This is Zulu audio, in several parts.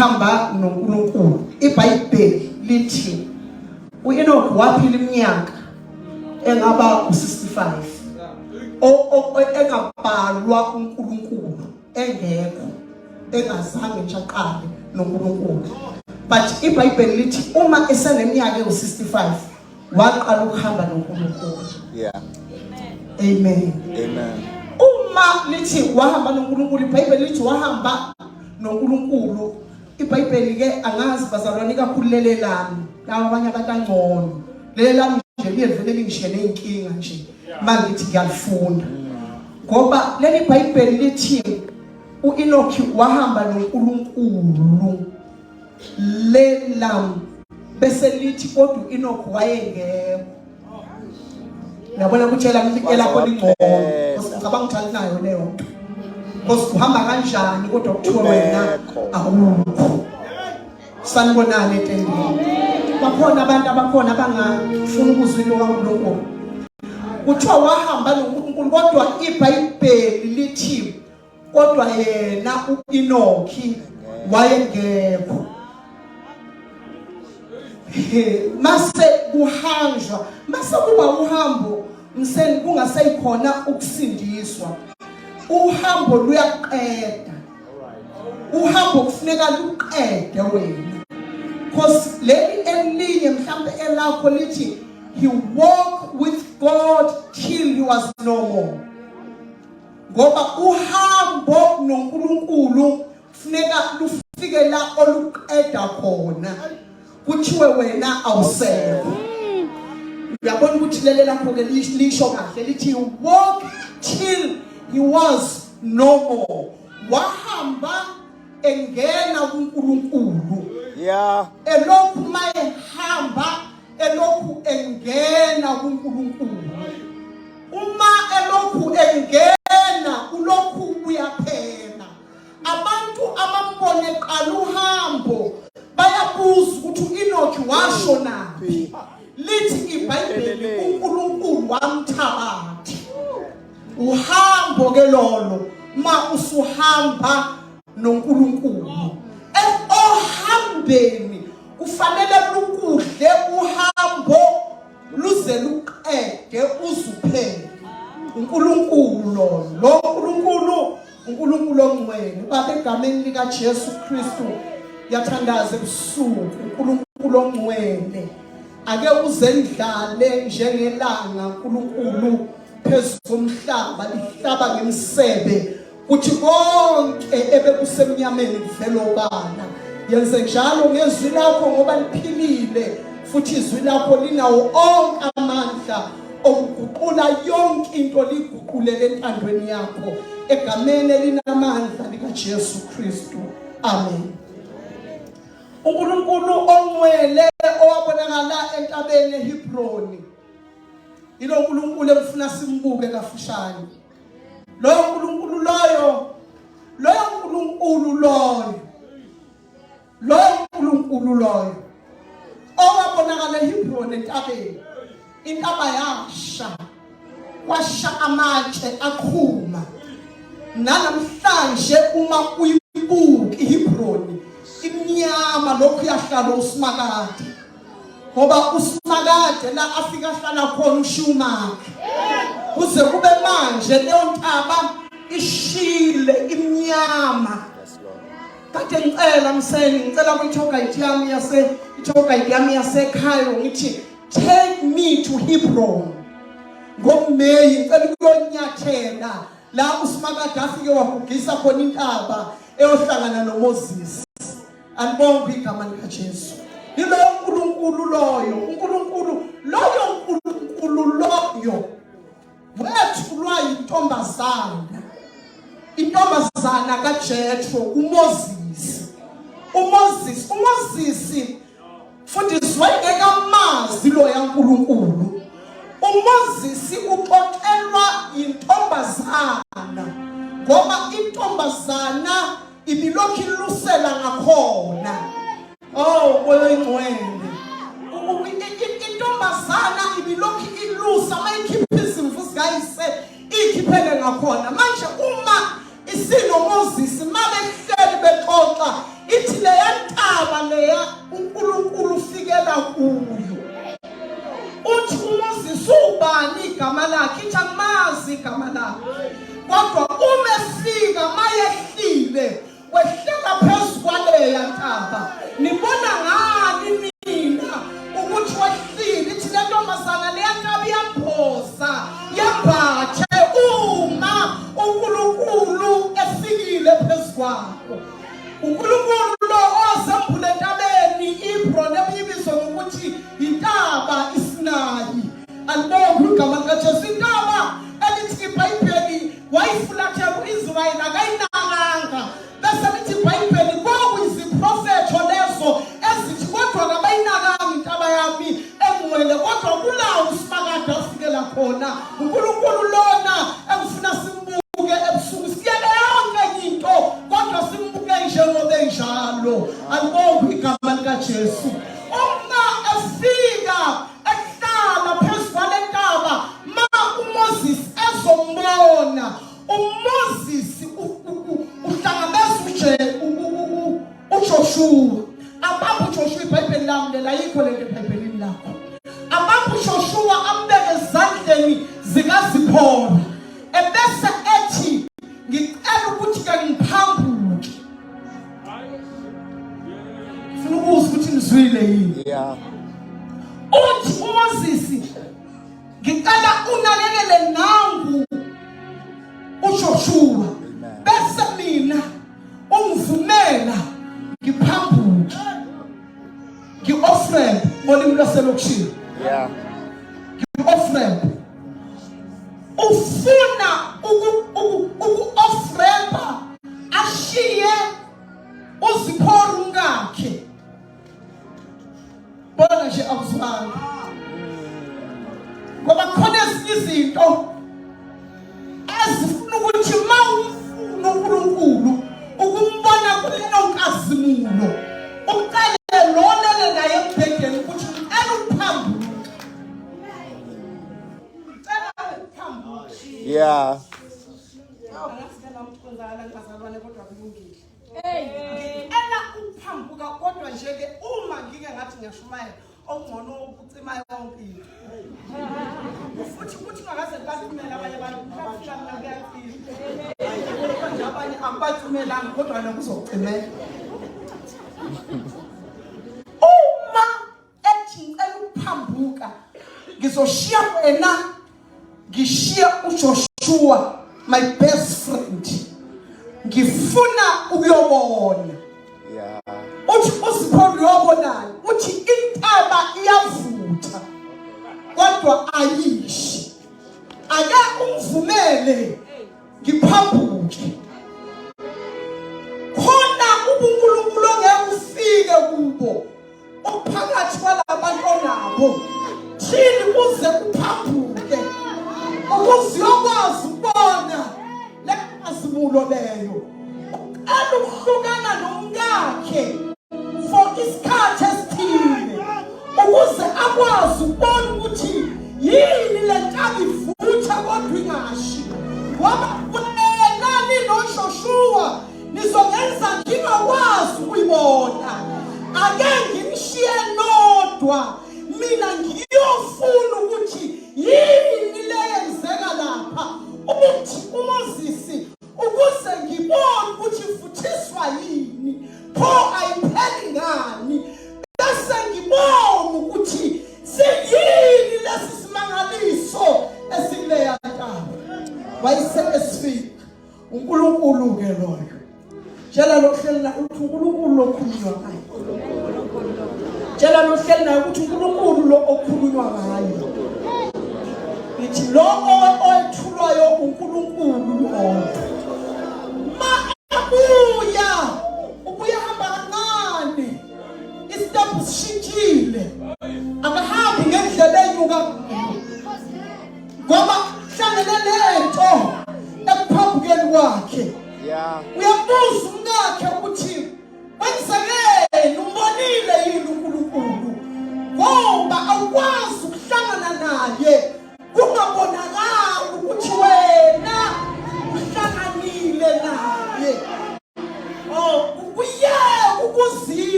ukuhamba noNkulunkulu. iBhayibheli lithi uEnoch waphila iminyaka engaba u65 engabhalwa uNkulunkulu, engekho, engazange nje aqale noNkulunkulu. But iBhayibheli lithi uma eseneminyaka ewu65 waqala ukuhamba noNkulunkulu. Yeah. Amen. Amen. Uma lithi wahamba noNkulunkulu, iBhayibheli lithi wahamba noNkulunkulu. iBhayibheli ke angazi bazalwane kakhulu lele lami, lawa abanye abantu angcono. Lele lami nje liyevele lingishiye nenkinga nje. Manje ngithi ngiyalifunda. Ngoba leli iBhayibheli lithi uEnoch wahamba noNkulunkulu. Lelam bese lithi kodwa uEnoch wayengekho. Yabona kutshela ngikela khona ingcono. Ngicabanga ukuthi nayo leyo nto. Ngoba uhamba kanjani kodwa kuthiwa wena awukho. Sanibonani entendeni. Bakhona abantu abakhona abangafuna ukuzwa into kaNkulunkulu. Kuthiwa wahamba noNkulunkulu kodwa iBhayibheli lithi kodwa yena uEnoch wayengekho. Mase kuhanjwa, mase kuba uhambo mseni kungaseyikhona ukusindiswa. Uhambo luyaqeda. Uhambo kufuneka luqede wena. Because leli elinye mhlambe elakho lithi he walked with God till he was no more. Ngoba uhambo noNkulunkulu kufuneka lufike la oluqeda khona. Kuthiwe wena awusekho. Uyabona ukuthi lele lakho ke lisho kahle lithi walk till he was no more. Wahamba engena kuNkulunkulu. Yeah. Elokhu maye hamba, elokhu engena kuNkulunkulu. Uma elokhu engena ulokhu uyaphela. Abantu abambone qala uhambo bayabuza ukuthi uEnoch washo naphi. Lithi iBhayibheli uNkulunkulu wamthabatha. Uhambo ke lolo ma usuhamba noNkulunkulu. Ohambeni kufanele lukudle uhambo luze luqede uzuphele. uNkulunkulu lo uNkulunkulu ongcwele baba egameni lika Jesu Kristu yathandaza ebusuku. uNkulunkulu ongcwele ake uzendlale njengelanga. uNkulunkulu phezomhlaba lihlaba ngemsebe kuthi konke ebekusemnyameni kuvela obala. Yenze njalo ngezwi lakho ngoba liphilile futhi izwi lakho linawo onke amandla okuguqula yonke into liguqulele entandweni yakho egameni elinamandla lika Jesu Kristu. Amen. uNkulunkulu ongcwele owabonakala entabeni eHebroni ilo uNkulunkulu efuna simbuke kafushane. Lo uNkulunkulu loyo owabonakala eHebroni entabeni. Intaba yasha, kwasha amatshe aqhuma. Namhlanje uma uyibuka iHebroni imnyama lokhu yahlala uSimakade. Ngoba uSimakade la afika hlala khona uShumakhe. Kuze kube manje leyo ntaba ishile imnyama. Kade ngicela mseni, ngicela kwi-tour guide yami yasekhaya ngithi take me to Hebron. Ngomeyi ngicela ukuyonyathela la uSimakade afike wagugisa khona intaba eyohlangana noMoses. Alibonge igama lika Jesu. Yilo uNkulunkulu loyo wethulwa yintombazana. Intombazana kaJethro uMoses fundiswe ngekamazi lo yaNkulunkulu. uMoses uxoxelwa yintombazana ngoba intombazana ibilokhu ilusela ngakhona. Oyingcwele intombazana ibilokhu ilusa mayikhipha izimvu zikayise ikhiphele ngakhona. Manje uma isinoMoses mabehleli bexoxa ithi leya intaba leya uNkulunkulu ufikela kuyo. Uthi uMoses ubani igama lakhe, ithi angamazi igama lakhe. Kodwa uma efika mayehlile wehlela phezu kwaleya ntaba. Nibona ngani nina ukuthi wehlile? Ithi le ntombazana leya ntaba iyaphosa yembathe uma uNkulunkulu efikile phezu kwakho. uNkulunkulu lo ozambule entabeni iBron ebizwa ngokuthi intaba iSinayi. Alibonga igama likaJesu. Intaba elithi iBhayibheli wayifulathela uIsrayeli akayinakanga. Bese lithi iBhayibheli kwakuyiziprofetho lezo ezithi kodwa kabayinakanga intaba yami engcwele, kodwa kulawo usimakade afikela khona. uNkulunkulu lona engifuna simbuke ebusuku siyele yonke into kodwa simbuke njengoba enjalo. Alibonga igama likaJesu. Uma efika ehlala phezu kwale ntaba, ma uMoses ezombona, uMoses uhlangabeza uJoshua. Abapho uJoshua iBhayibheli lami lela yikho lento eBhayibhelini lakho. Abapho uJoshua ambeke ezandleni zikaZiphora. Ebese ethi ngicela ukuthi ke ngiphambuke. Funa ukuzwa ukuthi nizwile yini? Yeah. Uthi uMoses ngicela unakekele nangu uJoshua. Bese mina ungivumela ngiphambuke. Ngi-offering ngolimi lwaselokishini. Yeah. Ngi-offering. Ufuna uku-offremba ashiye uZiphora ngakhe. Bona nje akuzwanga. Ngoba khona ezinye izinto ezifuna ukuthi ma uNkulunkulu ukumbona kulinonkazimulo uqale lolele naye embhedeni ukuthi eluphambuka. Yeah. Ela uphambuka kodwa nje ke uma ngike ngathi ngiyashumayela ongcono ukucimayo konke into. Futhi ukuthi ngakaze bathumela abanye abantu mhlawumbe kuyafika. Kodwa abanye abathumelanga kodwa na kuzokucimela. Uma ethi ngicela ukuphambuka ngizoshiya wena ngishiya uJoshua my best friend. Ngifuna ukuyobona. Yeah. Uthi uZiphora uyobonayo. Uthi intaba iyavutha kodwa ayishi. Ake ungivumele ngiphambuke. Khona uNkulunkulu ngeke ufike kubo uphakathi kwalabantu onabo. Thini uze uphambuke ukuze uyokwazi ukubona lekazimulo leyo. Ukuhlukana nomkakhe for isikhathi esithile ukuze akwazi ukubona ukuthi yini le ntaba ivutha kodwa ingashi. Ngoba wena noJoshua nizongenza ngingakwazi ukuyibona. Ake ngimshiye nodwa mina ngiyofuna ukuthi yini le yenzeka lapha. Uthi uMoses ukuze ngibone ukuthi ifuthiswa yini, pho ayipheli ngani. Bese ngibone ukuthi siyini lesi simangaliso esikuleya ntaba. Wayise esifika uNkulunkulu ke loyo. Tshela lohleli ukuthi uNkulunkulu lokhulunywa ngaye. Tshela lohleli naye ukuthi uNkulunkulu lo okhulunywa ngaye. Ithi lo oyethulwayo uNkulunkulu lo. Ukuyahamba kancane. Isitephu sishintshile. Akahambi ngendlela enyuka ngoba hlangene lento ekuphambukeni kwakhe. Yeah. Uyabuza umkakhe ukuthi wenzekeni, umbonile yini uNkulunkulu? Ngoba awukwazi ukuhlangana naye kungabonakala ukuthi wena uhlangana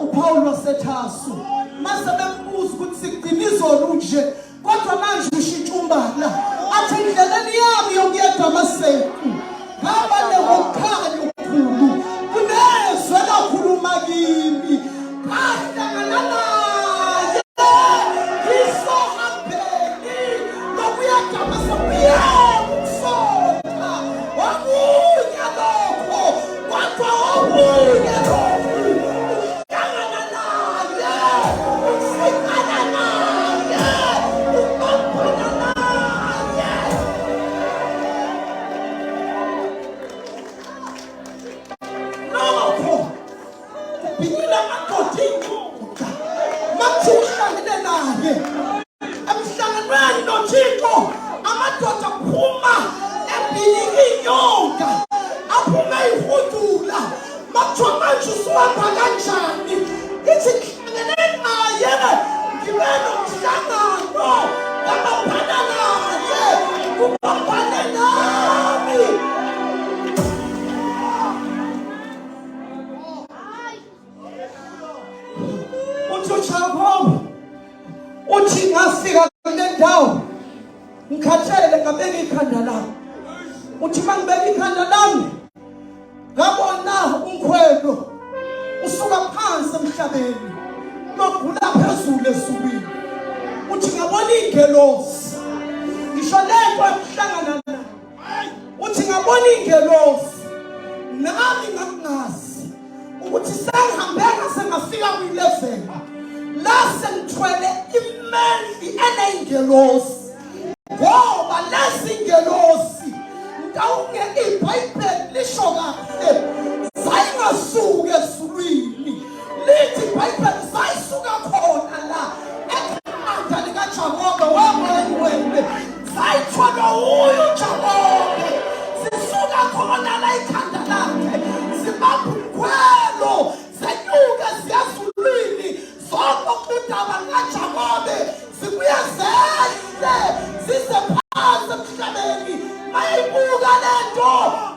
uPaul waseThasu mase bembuza ukuthi sigcina izolo nje kodwa manje ushintsha umbala athi indleleni yami yokuya eDamaseko ngaba newokhanya okukhulu kunezwe lakhuluma kimi kahlangana naye Kuyahambeka lokuya eDamaseko ukusonta wakunya lokho kodwa wakunya lokho emhlanganweni noThixo amadoda aphuma ebhilika inyonga aphuma ihudula makuthiwa manje usuhamba kanjani ithi ngihlangene naye ngibe nomhlangano ngabaphana naye kubaphane nami uThixo uthi ngafika kule ndawo ngikhathele ngabeka ikhanda lami uthi mangibeka ikhanda lami ngabona umkhwelo usuka phansi emhlabeni lodlula phezulu ezulwini uthi ngabona ingelosi ngisho lento emhlangana nayo uthi ngabona ingelosi nami ngakungazi ukuthi sengihambeka sengafika kwi-level la sengithwele imendli enengelosi ngoba lezi ngelosi ndawunge iBhayibheli lisho kahle sayingasuki ezulwini lithi iBhayibheli sayisuka khona la ekhanda likaJakobe wamanywe sayithwala uyo Jakobe sisuka khona la ekhanda lakhe sibamba umkhwelo senyuke siyazulwini zonke kudaba kaJakobe sibuye zehle sisephansi emhlabeni mayibuka lento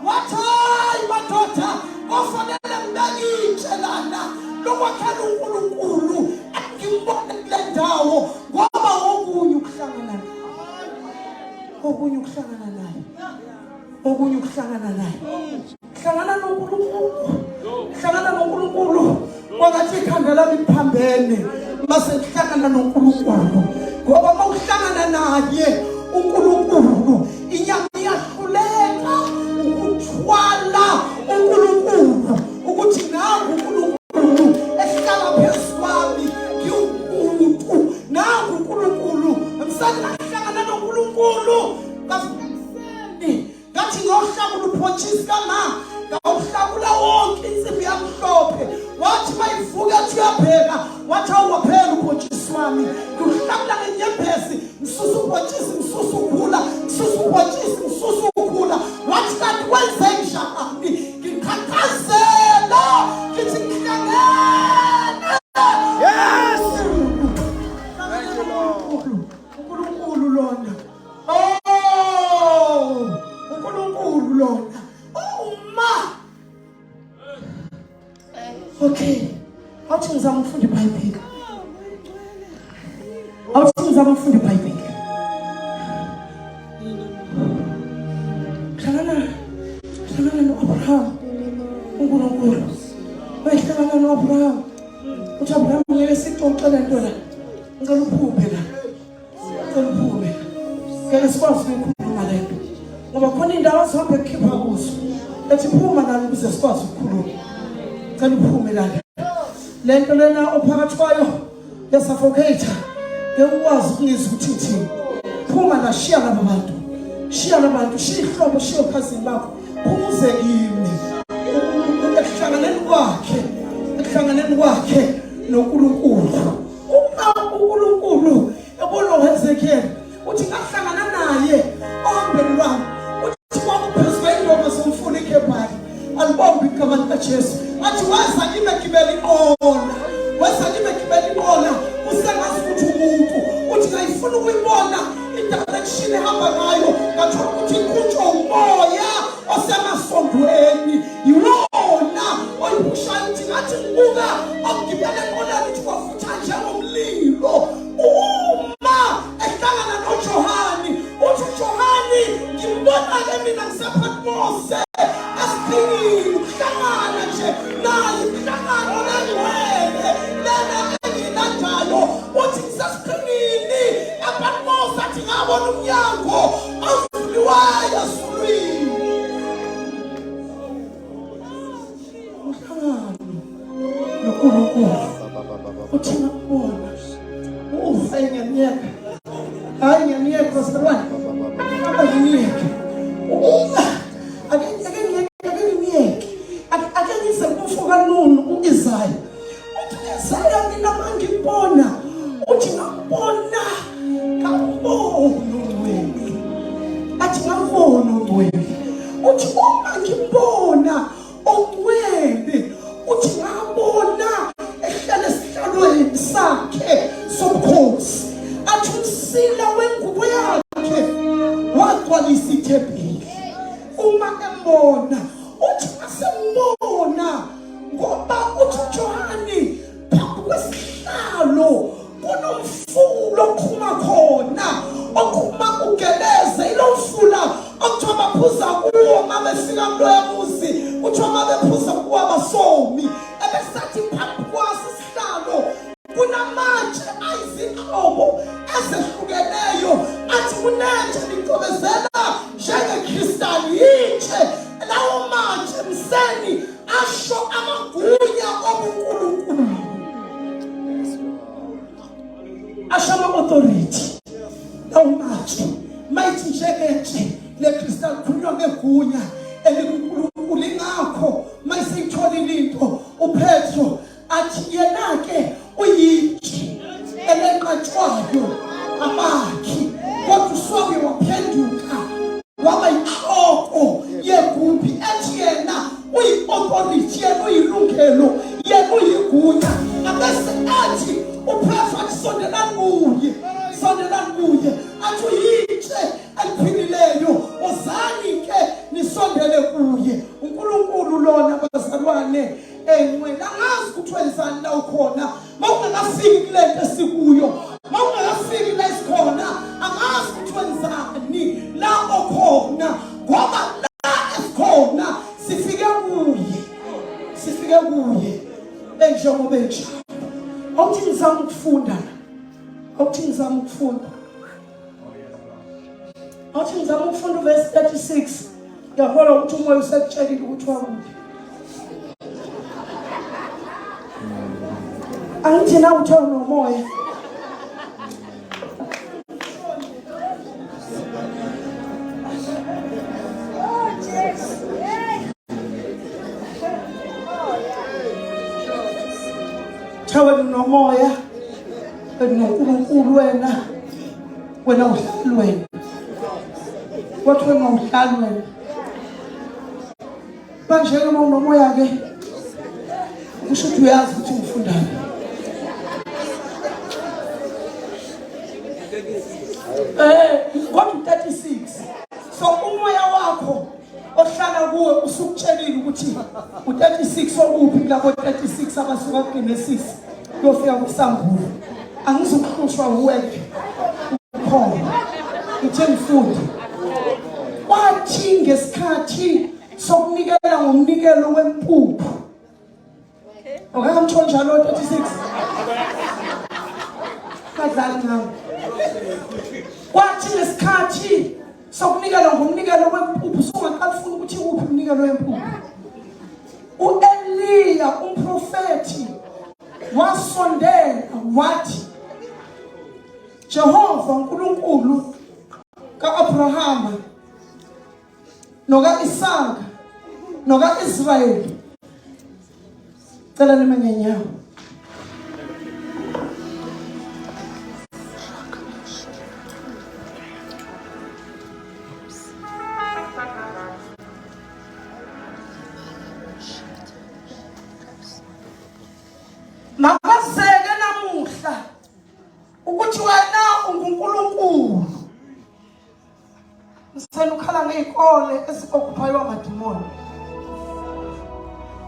wathi hayi madoda kufanele ngibeke itshelana lokwakhela uNkulunkulu engibone kule ndawo ngoba okunye ukuhlangana naye okunye ukuhlangana naye okunye ukuhlangana naye hlangana noNkulunkulu hlangana noNkulunkulu wangathi ikhanda lami liphambene mase ngihlangana noNkulunkulu ngoba mawuhlangana naye uNkulunkulu inyama iyahluleka ukuthwala uNkulunkulu ukuthi nangu uNkulunkulu ehlala phezu kwami ngiwumuntu nangu uNkulunkulu emsanahlangana noNkulunkulu ngasikhathi ngathi ngohlakula uphotshisi kama ngawuhlakula wonke insimbi yamhlophe wathi mayivuka ethi uyabheka wathi awuwaphela uphotshisi wami ngihlakula ngenyembezi ngisusa uphotshisi ngisusa ukhula ngisusa uphotshisi ngisusa ukhula wathi kanti wenze njani ngikhathazela ngithi ngihlangene yes thank you Lord uNkulunkulu lona uNkulunkulu lona okay awuthi ngizama ukufunda iBhayibheli awuthi ngizama ukufunda iBhayibheli hlangana noAbraham uNkulunkulu wayehlangana noAbraham uthi Abraham ngeke sixoxe lento la ngicela uphume la ngicela uphume ngeke sikwazi ukukhuluma lento ngoba khona indawo sihambe ekhipha kuzo ethi phuma nalo ukuze sikwazi ukukhuluma ngicela uphume la lento lena ophakathi kwayo yasuffocate ngekwazi ukungizwa ukuthi thini phuma la shiya laba bantu shiya ihlobo shiya uphazini bakho phumuze kimi ekuhlanganeni kwakhe noNkulunkulu uNkulunkulu ebona uHezekiel uthi ngahlangana naye ohambeni lwami uthi kwakuphezulu indoma somfuni ikhebhali alibombi igama likaJesu athi waza kimi egibela inqola usengazi ukuthi umuntu uthi ngayifuna ukuyibona i-direction ehamba ngayo ngathola ukuthi iqhutshwa umoya osemasondweni yiwona oyibushayo ukuthi ngathi ngibuka okugibela sesiphinyini ukuhlangana nje naye inhlangano lengcwele lena engiyilandayo uthi sesiphinyini abamosa athi ngabona umnyango ovuliweyo esulwini uhlangano noNkulunkulu uthi ngabona ngiyanyeka hayi ngiyanyeka sabantu abangiyeke ake ngize kumfuka nunu uIsaya uthi Isaya mina mangibona uthi ngabona ongcwele athi ngabona ongcwele uthi uma ngibona ongcwele uthi ngabona ehlala esihlalweni sakhe sobukhosi athi umsila wengubo yakhe wagcwalisa ithempeli uma embona uthi asembona ngoba uthi uJohane phambi kwesihlalo kunomfulo oqhuma khona oqhuma ugeleze ilo mfula okuthiwa baphuza kuwo mabefika kuloya muzi kuthiwa mabephuza kuwo abasomi ebesathi phambi kwaso isihlalo kunamatshe ayizinhlobo ezehlukeneyo athi kunetshe liqobezela njengekristali yitshe lawo matshe mseni asho amagunya obuNkulunkulu asho ama-authority lawo matshe mayithi njengetshe lekristali kukhulunywa ngegunya elikuNkulunkulu ingakho mayisiyitholile into uPetro athi yena-ke uyitshe elenqatshwayo amakhi kodwa uSawule waphenduka waba yinhloko yegumbi ethi yena uyi-authority yena uyilungelo yena uyigunya abese athi uPetro athi sondelani kuye athi uyitshe eliphilileyo wozani-ke nisondele kuye uNkulunkulu lona bazalwane engcwele angazi ukuthi wenzani la ukhona mawungakafiki kulento esikuyo mawungakafiki la isikhona angazi ukuthi wenzani la okhona ngoba la esikhona sifike kuye njengoba enjalo awuthi ngizama ukufunda uverse 36 ngiyakholwa ukuthi umoya usekutshelile ukuthi wakuphi angithi na uthe nomoya Chawe nomoya noNkulunkulu wena uhlali wathi wena uhlali manje uma unomoya ke usho ukuthi uyazi ukuthi ufundani kodwa 36 so umoya wakho ohlala kuwe usukutshelile ukuthi u36 okuphi kulabo 36 abasuka kuGenesis kuyofika kuSambulu angizukhushwa uweke ukhona uthe mfundi wathi ngesikhathi sokunikela ngomnikelo wempuphu okamtsho njalo 36 kadlali nami wathi ngesikhathi sokunikela ngomnikelo wempuphu sungaqalifuna ukuthi kuphi umnikelo wempuphu uEliya umprofeti wasondela wathi Jehova uNkulunkulu kaAbrahama nokaIsaka nokaIsrayeli cela lemanyenyawo makazeke namuhla ukuthi wena unguNkulunkulu Sithanda ukhala ngezikole ezikokuphaywa amadimoni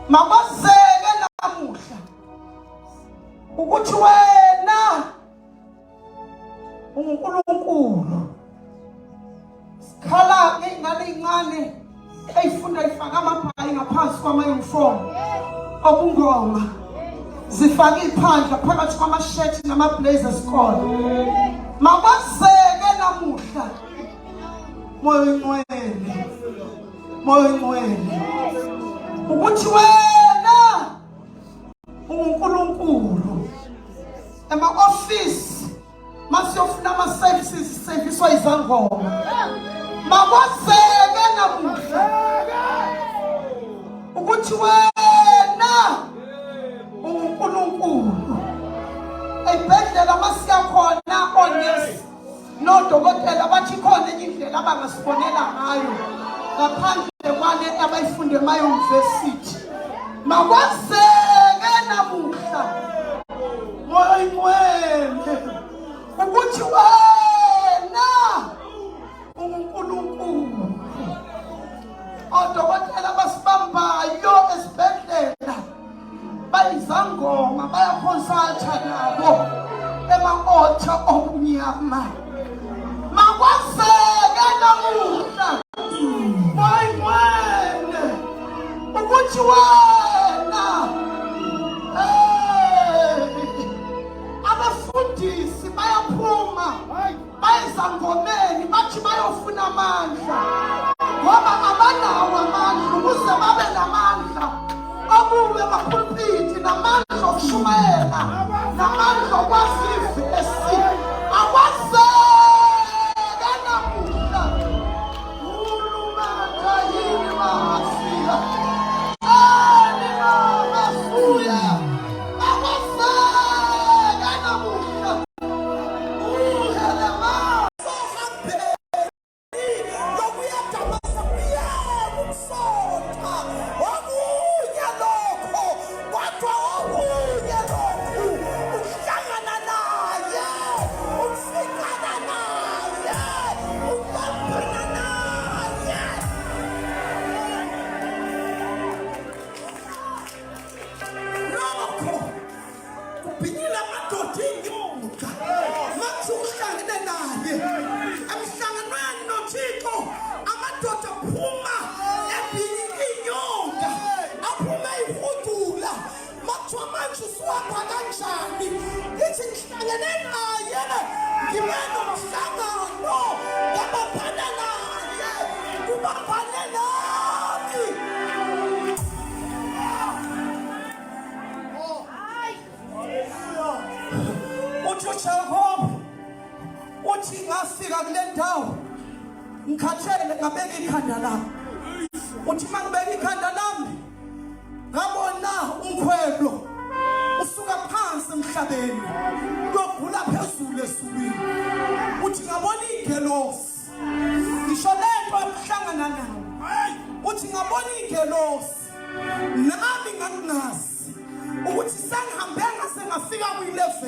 makazeke namuhla ukuthi wena unguNkulunkulu sikhala ngengane incane eyifunda ifaka amabhayi kwama-uniform obungoma zifake iphandla phakathi kwamashethi namablaze esikole. Makwazeke namuhla moyo ingcwele ukuthi wena uNkulunkulu ema-office masiyofuna ama-services serviswa izangoma. Makwazeke namuhla ukuthi wena uNkulunkulu ey'bhedlela masiyakhona onesi nodokotela bathi khona enye indlela abangasibonela ngayo ngaphandle kwale abayifunde ema-yunivesithi. Makwazeke namuhla moyo ingcwele ukuthi wena uNkulunkulu odokotela basibambayo esibhedlela bayizangoma bayakonsulta nabo ema-altar obumnyama. Makwazeke namuhla moyingcwele ukuthi wena abafundisi bayaphuma bayezangomeni bathi bayofuna amandla ngoba abanawo amandla ukuze babe namandla akube amapulpiti namandla okushumayela namandla okwazi ivesi. Akwazeke namuhla ulumata yini masiya masuya. Akwazeke namuhla uhelema uthi ngafika kule ndawo ngikhathele ngabeka ikhanda lami. Uthi mangibeka ikhanda lami ngabona umkhwelo usuka phansi emhlabeni uyogula phezulu esulwini. Uthi ngabona ingelosi ngisho lento ebuhlangana nayo. Uthi ngabona ingelosi nami ngangingazi ukuthi sengihambe ngasengafika kwi-11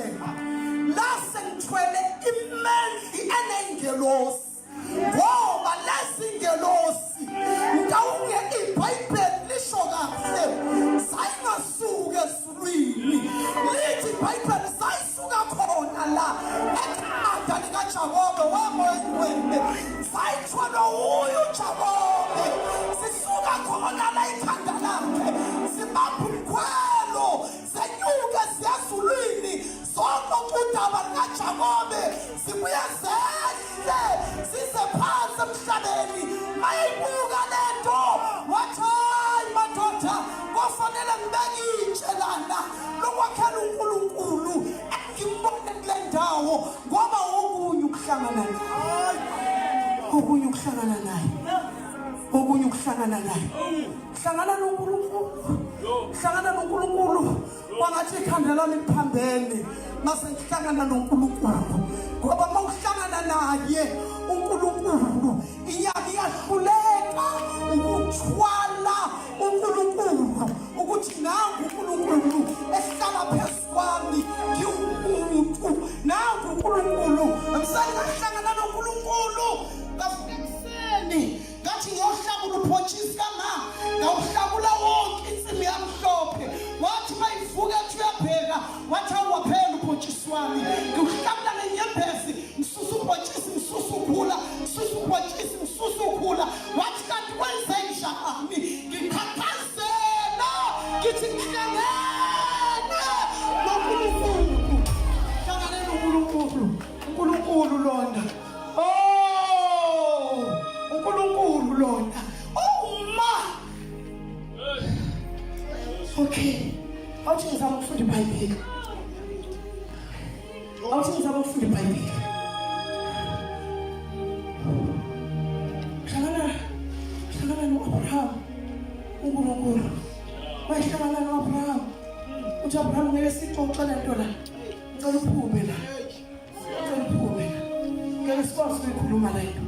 la sengithwele imendli enengelosi ngoba lezi ngelosi ngawunge iBhayibheli lisho kahle sayingasuka esulwini lithi iBhayibheli sayisuka khona la ekhanda likaJakobe wamoyeni sayithwala uyo uJakobe sisuka khona la ekhanda lakhe sibamba umkhwelo senyuke siyazulwini sonke udaba likaJakobe sibuya zehle size phansi emhlabeni. Mayibuka lento wathi hayi madoda kufanele ngibeke itshe lana lokwakhela uNkulunkulu engimbone kule ndawo ngoba okunye ukuhlangana naye okunye ukuhlangana naye okunye ukuhlangana naye hlangana noNkulunkulu wangathi ikhanda lami liphambene mase ngihlangana noNkulunkulu ngoba mawuhlangana naye uNkulunkulu inyaka iyahluleka ukuthwala uNkulunkulu ukuthi nangu uNkulunkulu ehlala phezu kwami ngiwumuntu nangu uNkulunkulu ngihlangana noNkulunkulu ngafikeni ngathi ngiyohlangula uphotshisi kama ngawuhlangula wonke insimi yamhlophe wathi mayivuka ethi uyabheka wathi awuwaphela uphotshisi wami ngiwuhlangula ngenyembezi ngisusa uphotshisi ngisusa ukhula ngisusa uphotshisi ngisusa ukhula wathi kanti kwenze njani Okay. Awuthi ngizama ukufunda iBhayibheli. Awuthi ngizama ukufunda iBhayibheli. Hlangana no-Abraham. uNkulunkulu. Wayehlangana no-Abraham. Uthi Abraham ngeke sixoxe le nto la. Ngicela uphume la. Ngicela uphume la. Ngeke sikwazi ukuyikhuluma le nto.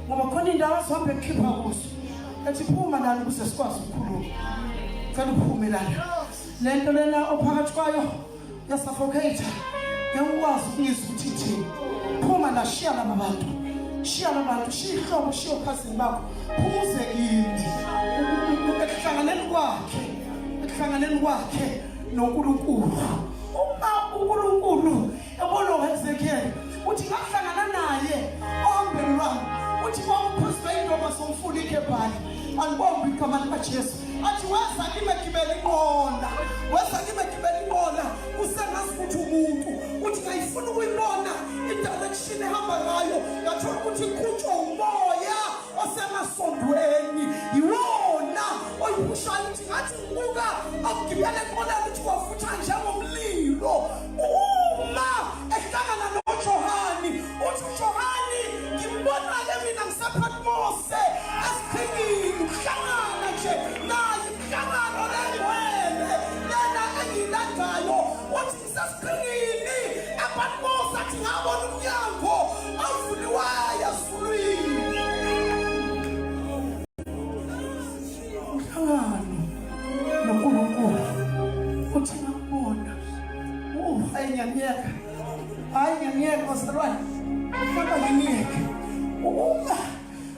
Ngoba khona indawo esihambe ekhipha kuzo. Ethi phuma lana ukuze sikwazi ukukhuluma. Ngicela uphume lana. Le nto lena ophakathi kwayo yasuffocate. Ngeke ukwazi ukuyizwa ukuthi ithini. Phuma la, shiya laba bantu. Shiya laba bantu, shiya ihlobo, shiya uphasini bakho. Phumuze kimi. Ekuhlanganeni kwakhe noNkulunkulu. Uma uNkulunkulu ebona uHezekiya uthi ngahlangana naye ohambeni lwami. Uthi kwamphuzwe indoma somfula iKebhali. Angibombi igama likaJesu. Athi weza kimi egibela inqola. Usengazi ukuthi umuntu. Uthi ngayifuna ukuyibona i-direction ehamba ngayo. Ngathola ukuthi iqhutshwa umoya osemasondweni. Yiwona oyibushayo ukuthi ngathi ubuka akugibela inqola ukuthi kwafutha njengomlilo. Uma ehlangana noJohani, uthi uJohani ngimbona-ke mina ngisePatmose esiqhingini. Kuhlangana nje naye mhlangano lengcwele lena engiyilandayo. Uthi ngisesiqhingini ePatmose athi ngabona umnyango ovuliweyo ezulwini. Uhlangano noNkulunkulu. Uthi ngabona. Hayi ngiyeka bazalwane. Ufaka ngiyeke.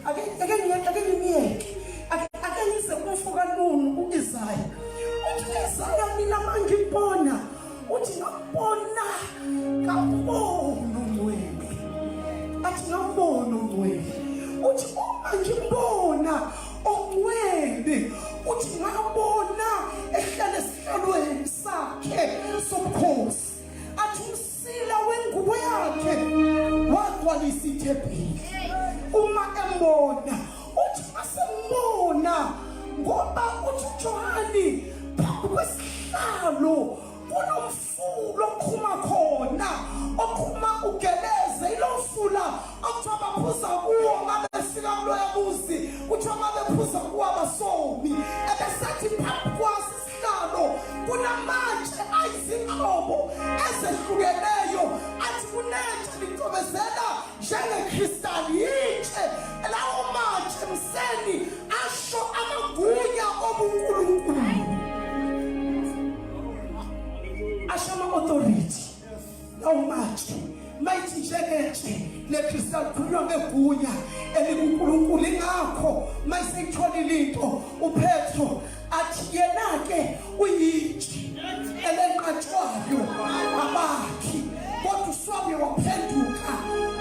Ake ngiyeke. Ake ngize kufuka nunu uIsaya. Uthi Isaya mina mangibona. Uthi ngabona ngabona ongcwele. Athi ngabona ongcwele. Uthi uma ngibona ongcwele. Uthi ngabona ehlala esihlalweni sakhe sobukhosi. Athi umsila wengubo yakhe wagcwalisa ithempeli. Uma embona, uthi masembona ngoba uthi uJohani phambi kwesihlalo kunomfula oqhuma khona, oqhuma ugeleze. Ilo mfula okuthiwa baphuza kuwo ngabefika kuloyabuzi, kuthiwa ngabephuza kuwo abasomi. Ebesathi phambi kwaso isihlalo kunamatshe ayizinhlobo ezehlukeneyo. Athi kunetshe litobezela njengekristali. Yitshe lawo matshe mseni asho amagunya obuNkulunkulu, asho ama-authority. Lawo matshe mayithi njengetshe lekristali kukhulunywa ngegunya elikuNkulunkulu. Ingakho mayiseyitholile into uPetro athi yena-ke uyitshe elenqatshwayo abakhi, kodwa uSwabe waphenduka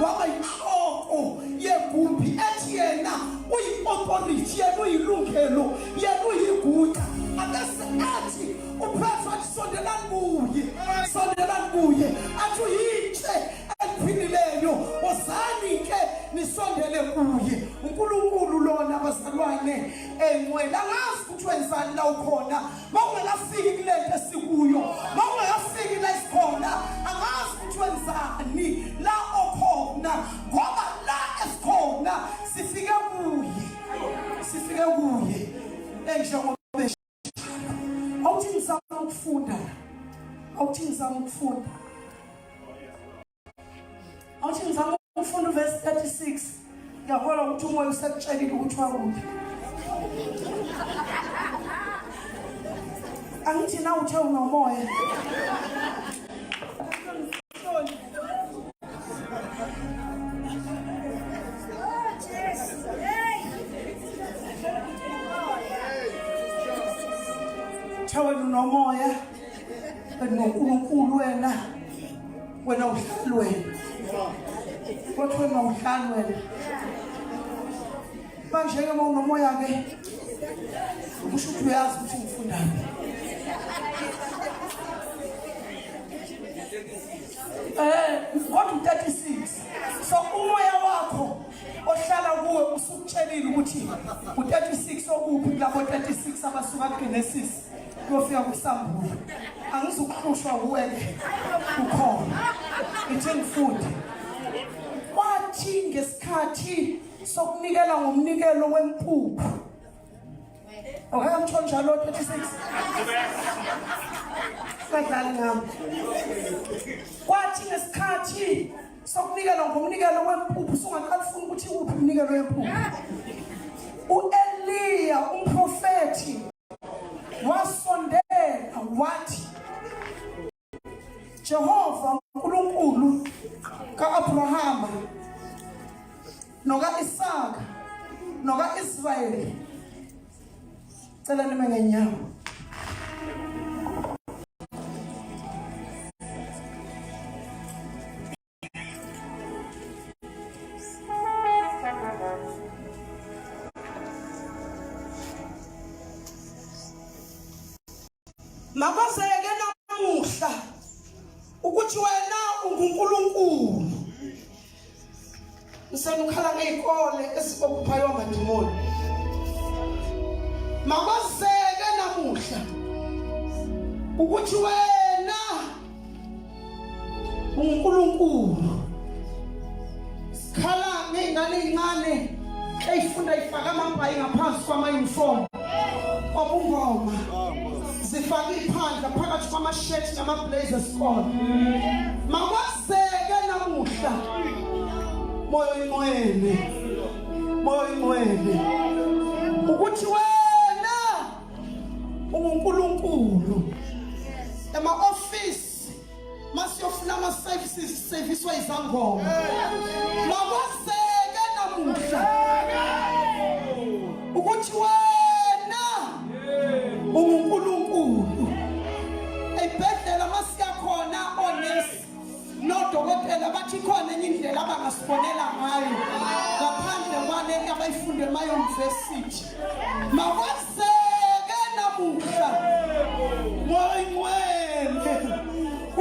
waba yinhloko yegumbi. Ethi yena uyi-authority, yena uyilungelo, yena uyigunya. Abese athi uPetro athi sondelani kuye. Athi uyitshe eliphilileyo, wozani-ke nisondele kuye. uNkulunkulu lona bazalwane engcwele. Angazi ukuthi wenzani la ukhona. Mawungakafiki kule nto esikuyo, mawungakafiki la esikhona, angazi ukuthi wenzani la okhona. Ngoba la esikhona sifike kuye. Njengoba awuthi ngizama ukufunda. Awuthi ngizama ukufunda verse 36. Ngiyabona ukuthi umoya usekutshelile ukuthi wakuphi. Angithi na uthe unomoya. Chawe unomoya. NoNkulunkulu wena uhlali wena. Kodwa wena uhlali wena. Manje ke unomoya-ke usho ukuthi uyazi ukuthi ngifundani. Kodwa 36. So umoya wakho ohlala kuwe usukutshelile ukuthi u36 okuphi kulabo 36 abasuka kuGenesis. kuyofika kusambulu angizukukhushwa uweke ukhona ithi ngifunde kwathi ngesikhathi sokunikela ngomnikelo wempuphu okamtsho njalo 36 kadlali ngami kwathi ngesikhathi sokunikela ngomnikelo wempuphu sungakalifuna ukuthi uphi umnikelo wempuphu uEliya umprofeti wasondela wathi Jehova uNkulunkulu kaAbrahama noka-Isaka noka-Israyeli cela nime ngenyawo makwazeke namuhla ukuthi wena unguNkulunkulu usenukhala ngeyikole esibophayo ngadimoni makwazeke namuhla ukuthi wena unguNkulunkulu sikhala ngeyingane ezincane eyifunda ifaka amabhayi ngaphansi kwamayunifomu obungoma zifake iphandla phakathi kwamashethi namablazer esikole makwazeke namuhla moyo ingcwele ukuthi wena unguNkulunkulu ema-ofisi masiyofuna ama-services serviswa izangoma makwazeke namuhla ukuthi wena unguNkulunkulu eyibhedlela masiyakhona onesi nodokotela bathi khona enye indlela abangasibonela ngayo ngaphandle kwale abayifunde ema-university makwazeke namuhla moyingcwele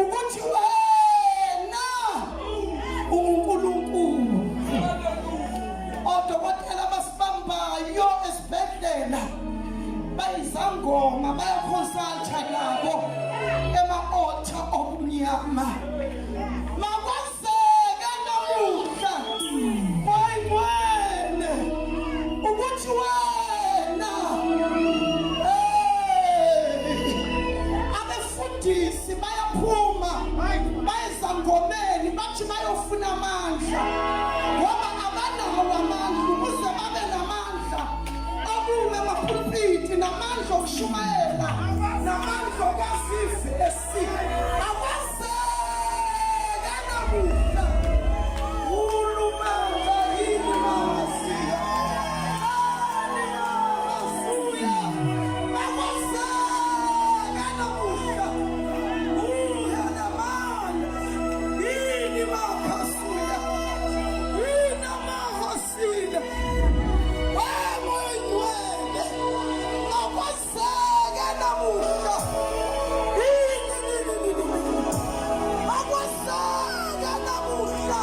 ukuthi wena unguNkulunkulu odokotela basibambayo esibhedlela bayizangoma bayakonsulta nabo ema-altar obumnyama makwazeke namuhla moyingcwele ukuthi wena abefundisi bayaphuma bayezangomeni bathi bayofuna amandla ngoba abanawo amandla ukuze babe namandla abume amapulpiti namandla okushumayela namandla okwazizi esike akwazeke namuhla ulumanga yini masiya masuya akwazeke namuhla uyanamana yini makasuya yini amahasile wemoyingcwele akwazeke namuhla akwazeke namuhla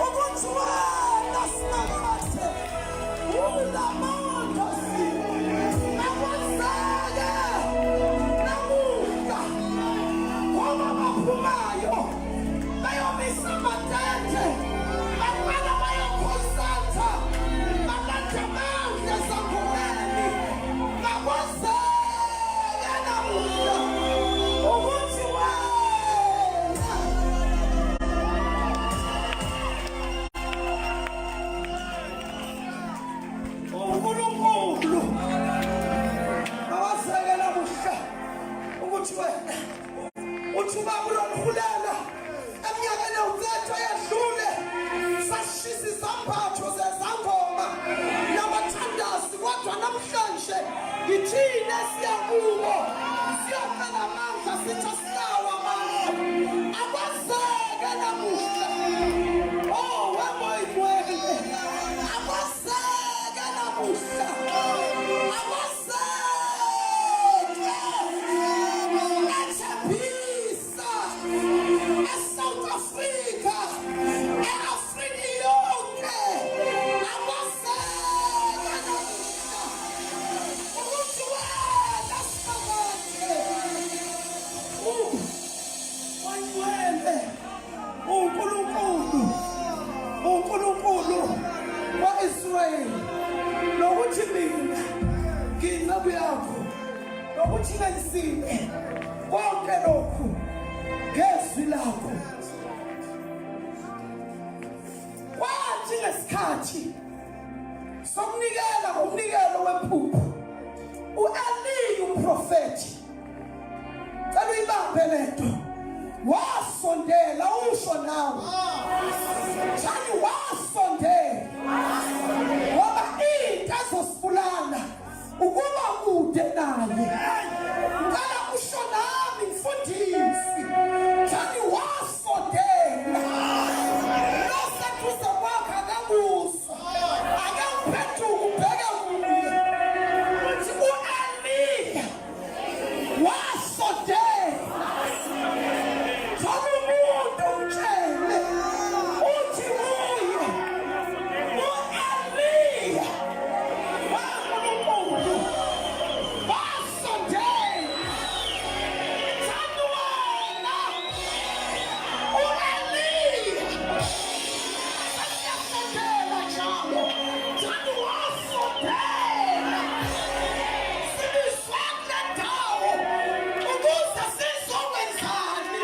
ukuthi wena sinakathe ulamandla akwazeke namuhla ngoba baphumayo bayomisa amatende baqala bayokhonsaltha bakanti amandla esangomeni makwazeke namuhla ukuthi wena uNkulunkulu makwazeke namuhla ukuthi wena uthi ubaba ulomhulela eminyakeni ewuthetho eyedlule sashisa izambatho zezangoma nabathandazi kodwa namhlanje ngithine siya kubo siyocela amandla sithi asinawo amandla akwazeke namuhla wemoyingcwele akwazeke namuhla akwazeke eThembisa eSouth Africa e-Afrika yonke akwazeke namuhla ukuthi wena nokuthi ngenzile konke lokhu ngezwi lakho. Kwathi ngesikhathi sokunikela ngomnikelo wephupho u-Eli umprofethi, cela uyibambe lento, wasondela usho nawe njani wasondela, ngoba into ezosibulala ukuba kude naye. Ngicela usho nami mfundisi, njani wasondela noseduze kwakhe akakuzwa, akawuphenduka ubheke kuye uthi u-Eli wasondela. Thole umuntu umtshele uthi kuye u-Eli waNkulunkulu wasondela. Thando wena u-Eli asiyasondela njalo, thando wasondela. Sibizwa kule ndawo ukuze sizokwenzani.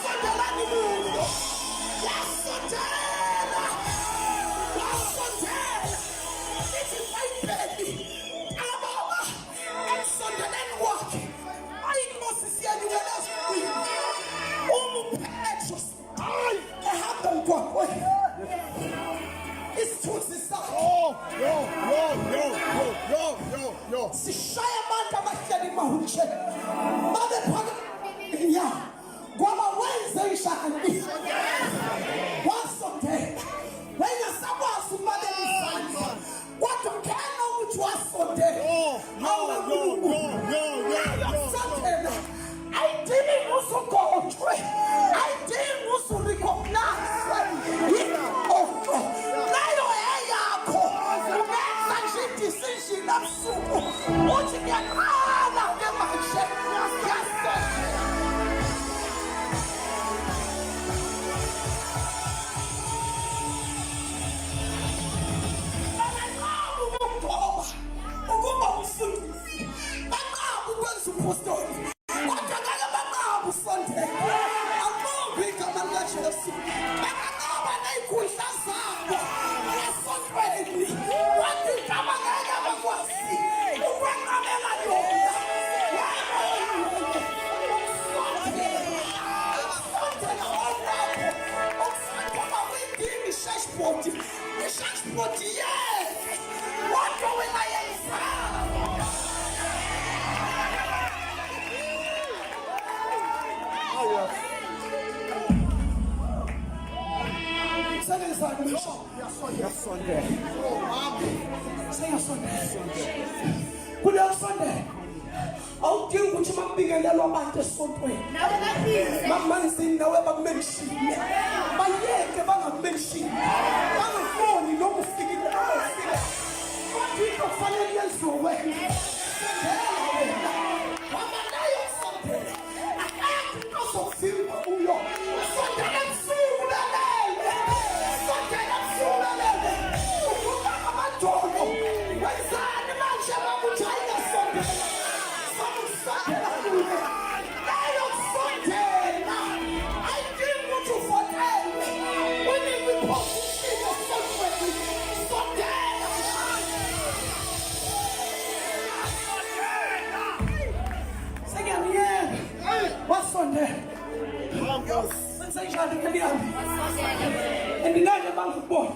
Sondelani mundo Jesu bangaqaba neyikhundla zabo esontweni wathi igama ngeke bakwazi ukwenqabela yona. Ishashbodi yeke kodwa wena yenza kuleyo Sunday awudingi ukuthi makubingelelwa abantu esontweni mamangizini nawe bakumenshini bayeke bangakumenshini bangafoni noma ufikile kodwa into kufanele yenziwe wena wama nayo Sunday akayathi into zokuvimba kuyo Sunday emsulelele Sunday emsulelele ukuba amadolo wenzani manje bakutshayela Sunday Endingaje bangikubona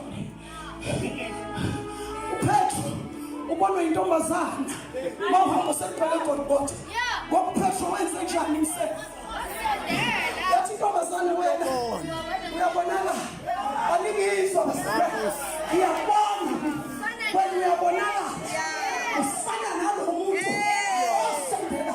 uPetro ubonwa intombazana mawuhamba sekugcwele eGolgotha ngoba uPetro wenze njani umsebenzi yathi intombazana wena uyabonana alikizwa basebenzi ngiyabona wena uyabonana ufana nalo muntu osendela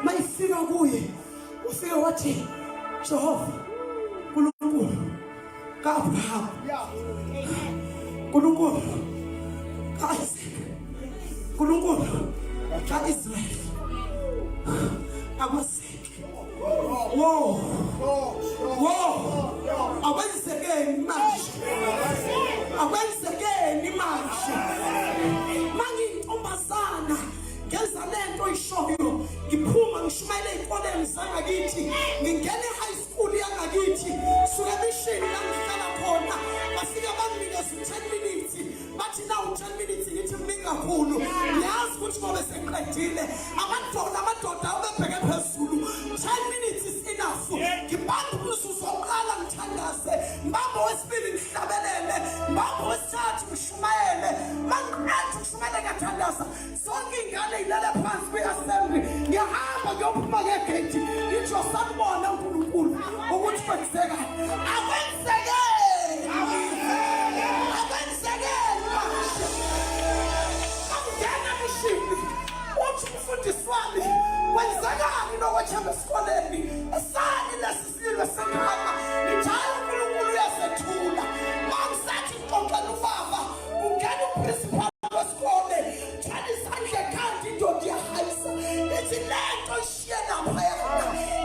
mayifika kuye ufike wathi Jehova uNkulunkulu kaAbraham uNkulunkulu kaIsaac uNkulunkulu kaIsrael akweseke wow akwenzekeni manje mangiyintombazana ngenza lento ishoyo ngiphuma ngishumayela ezikoleni zangakithi ngingena e-high school yangakithi suka emission la ngihlala khona bafika banginikeza 10 minutes bathi na 10 minutes ngithi mningi kakhulu yazi ukuthi ngobe seqedile amadoda abebheke phezulu 10 minutes is enough ngibamba umzuzu wokuqala ngithandaze mbambo wesibili ngihlabelele mbambo wesithathu ngishumayele mangiqeda ukushumayela ngathandaza zonke ingane ilale phansi kwi-assembly ngiyahamba ngiyophuma ngegedi ngithi sanibona uNkulunkulu ukuthi kwenzeka akwenzekeni angena mishini uthi umfundisi wami kwenzekani nokwethemba esikoleni esani lesisilwe sekhaya ngithaya uNkulunkulu uyasethula mangisathi ngixoxela ubaba ungena uprincipal wesikole thani isandla ekhanda indoda iyahayisa ithi lento ishiye naphaya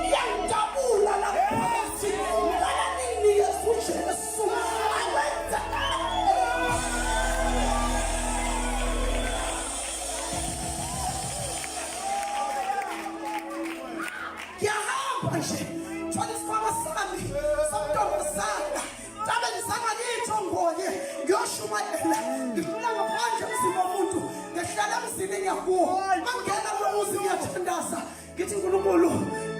iyangijabula lapha phakathi ngala nini Yesu Jesu awenza ngiyahamba nje thani isikhwama sami samntombazana tabe ngizama ngitho ngonye ngiyoshumayela ngidlula ngaphandle emzini womuntu ngehlala emzini engiyakuwo mangena kulo muzi ngiyathandaza ngithi uNkulunkulu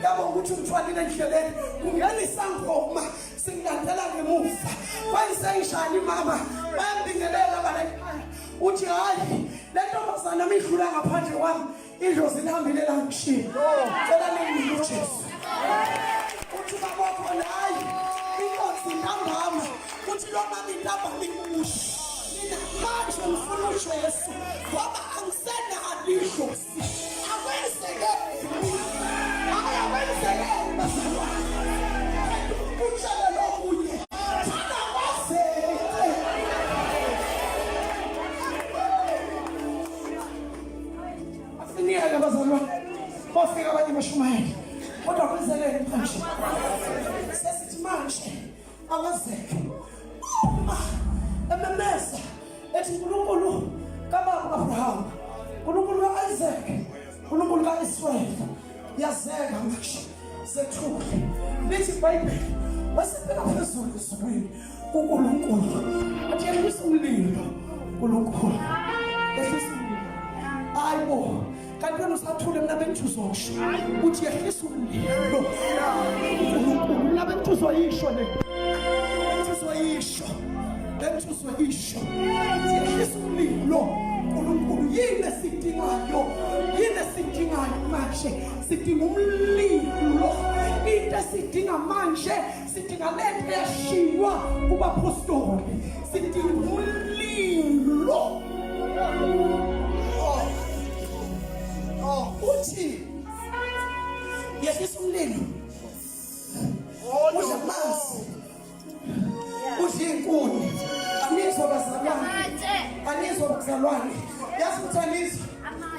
yabo ukuthi umthwalile endleleni kungena isangoma singilandela ngemuva kwayisayishani mama bayambingelela bala ekhaya uthi hayi le ntombazana midlula ngaphandle kwami idlozi lihambile la ngishilo cela nini uJesu uthi baba khona hayi inkosi ntambama uthi lona nindaba likusho mina manje ngifuna uJesu ngoba angisenalo idlozi akwenzeke hayi akwenzeke bazalwane utshela lokunye thana kwazeke asiniyeke bazalwane bafika abanye bashumayela kodwa kwenzekeni manje sesithi manje awazeke uma ememeza ethi uNkulunkulu kababa kaAbraham uNkulunkulu kaIsaac uNkulunkulu kaIsrael yazeka manje sethuke lithi iBhayibheli wasebeka phezulu ezulwini uNkulunkulu athi yehlisa umlilo uNkulunkulu yehlisa umlilo ayibo kanti wena usathule mina bengithuzosho uthi yehlisa umlilo uNkulunkulu mina bengithuzosho le bengithuzosho yehlisa umlilo uNkulunkulu yini esidingayo manje sidinga umlilo into esidinga manje sidinga lento yashiwa kubapostoli sidinga umlilo uthi yehlisa umlilo udla amanzi udla inkuni anizwa bazalwane yazi ukuthi anizwa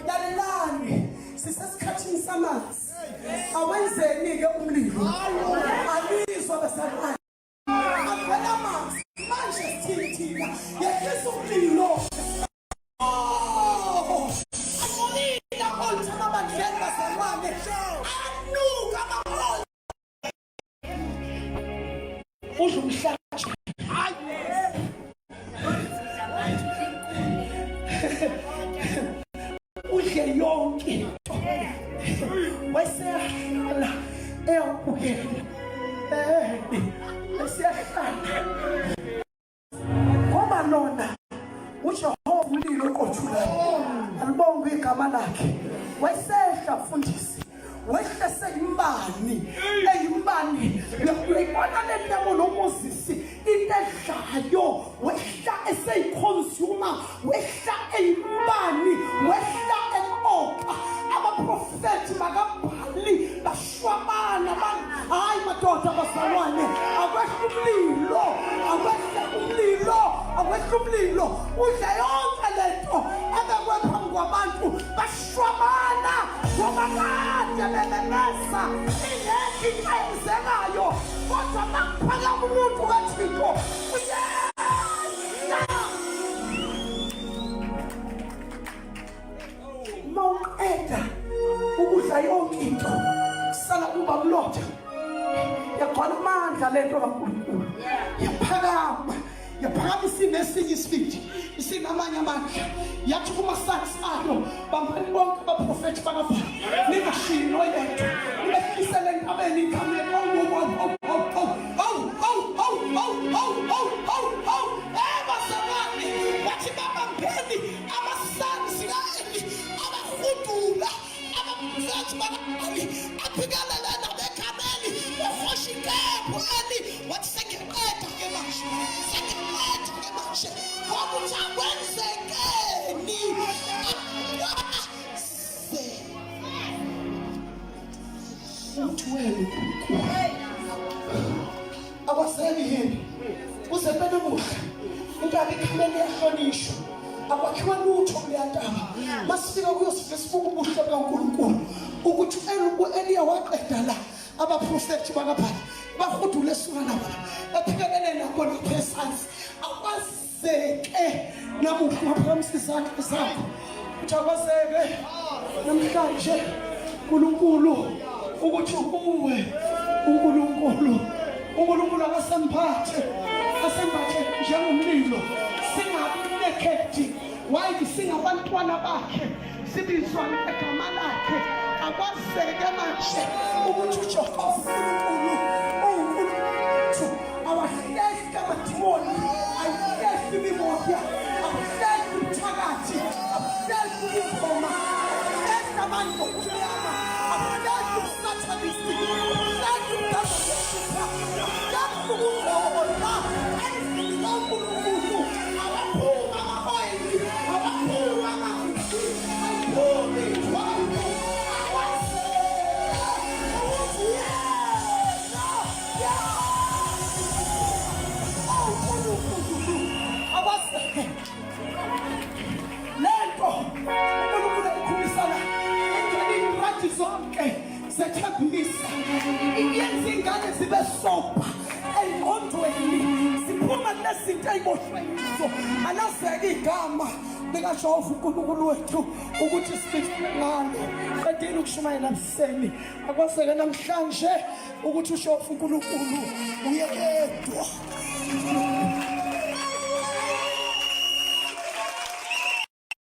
lalelani sisesikhathini samanzi awenzeni-ke umlilo anizwa bazalwane avela amanzi manje sithina yehlisa umlilo akulila oltha amabandleni bazalwane anuka amaholo udla umhlathi udle yonke into wayesehlala eyabukela wayesehlala ngoba lona uJehova umlilo oqothulayo alibonge igama lakhe wayesehla mfundisi wehle seyimbani eyimbani uyayibona lento noMoses into edlayo wehla eseyikhonsuma wehla eyimbani wehla eqoqa abaprofethi bakabhali bashwabana hayi madoda bazalwane akwehla umlilo udla yonke lento ebekwe phambi kwabantu bashwabana ngoba kade bebemesa ingekho into eyenzekayo kodwa makuphakama umuntu kaThixo uyena mawuqeda ukudla yonke into sala kuba mlotha yaqala amandla lento kaNkulunkulu yaphakama yaphakamisa esinye isifidi isinamanye amandla yathi kumasazi ayo bambani bonke abaprofethi bakabhali ningashiyi noyedwa nibehlisele entabeni ikamela bazalwane wathi babambeni amasazi kaEli abahudula abaprofethi bakabhali aphikelele nabekameli behosha inkembu Eli wathi sengiqeda-ke manje ngokuthi akwenzekeni uthi wena uNkulunkulu akwaseni yini uzempela muhle ingabe ikhamele yahlonishwa akwakhiwa lutho kuleyantaba masifika kuyosifika sibuka ubuhle bukaNkulunkulu ukuthi Eliya waqeda la abaprofethi bakabhali bahudule esuka nabo baphikelele nabo laphesansi akwazeke namuhla ngaphakamisa izandla zakho ukuthi akwazeke namhlanje uNkulunkulu ukuthi uwe uNkulunkulu akasembathe njengomlilo singabi naked wayithi singabantwana bakhe sibizwane egama lakhe akwazeke manje ukuthi uJehova uNkulunkulu awahlehli amadimoni ayihlehli imimoya awahlehli umthakathi awahlehli ubungoma awahlehli abantu bokunyama awahlehli ubusathanisti awahlehli umdazazesitha awahlehli ukungcola endlini iyabhisa, iyenza ingane zibe sobha engqondweni, siphuma kunezinto ey'boshweyiso. Alazeke igama likaJehova uNkulunkulu wethu ukuthi siphile ngalo. Qedile ukushumayela ebuseni, akwazeke namhlanje ukuthi uJehova uNkulunkulu uyedwa.